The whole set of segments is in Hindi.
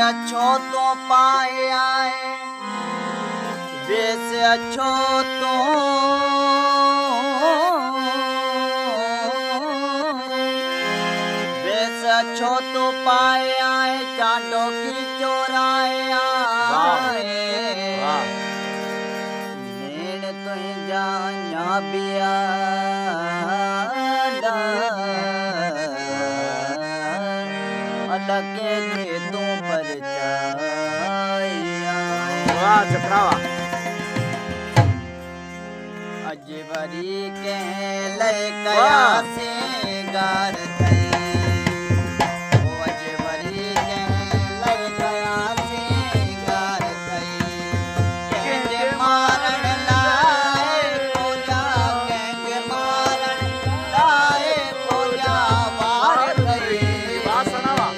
अच्छो तो पाए आए बेस अच्छो तो बेस अच्छो तो पाए आए चांडो की चोराए आए नेण तो जाना बिया लगे के तू पर जाया वाह चक्रावा अजबरी के ले कया से गार थई ओ अजबरी के ले कया से गार थई के मारण लाए पूजा के मारण लाए पूजा वार थई वासनावा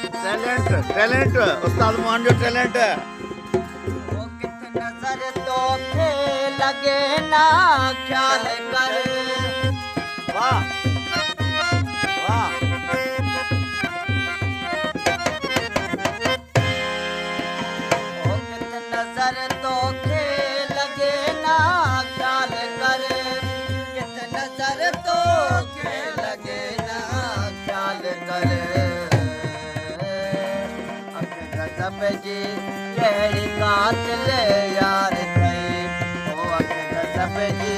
टैलेंट उस्ताद मोहन जो टैलेंट है वो कित नजर तो थे लगे ना ख्याल कर वाह वाह वो कित नजर तो थे लगे ना ख्याल कर कित नजर तो थे लगे ना ख्याल कर गजब जी केड़ी कातिल यार थई ओ गजब जी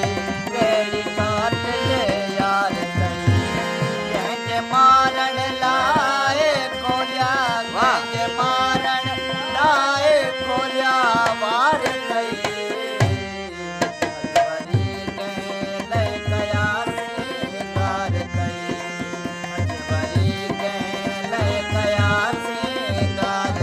केड़ी कातिल यार थई कंहिंजे मारण लाए खोलिया कंहिंजे मारण लाए खोलिया वार थई अजबरी के ले कया से गार थई अजबरी के ले कया से गार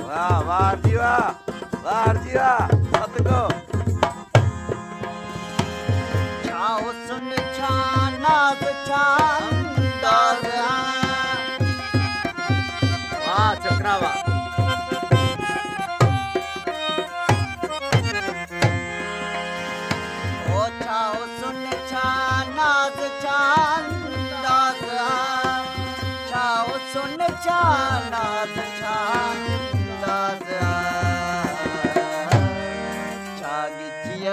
वाह जीवा मत को छाओ सुन छानाज छांदाज वाह चक्रावा ओ छाओ सुन छानाज छांदाज छाओ सुन छानाज छांदाज छागिचिय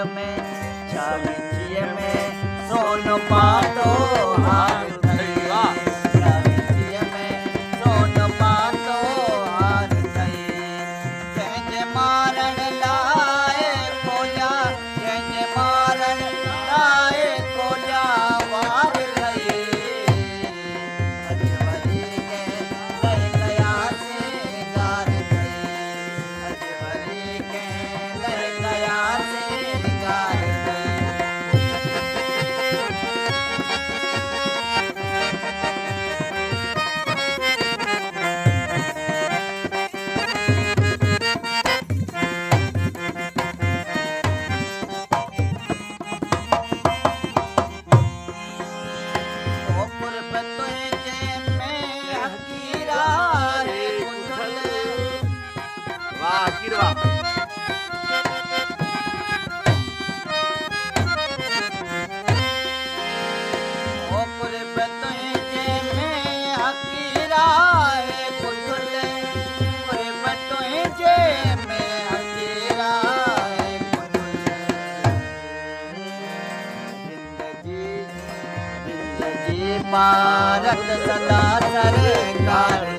में सोन पातो हार थई छागिचिय में सोन पातो हार थई कंहिंजे मारण लाए खोलिया कंहिंजे मारण लाए खोलिया वार थई अजबरी के ले कया से गार थई अजबरी के ले कया से गार थई वाह किरवा भारत सदा सरकार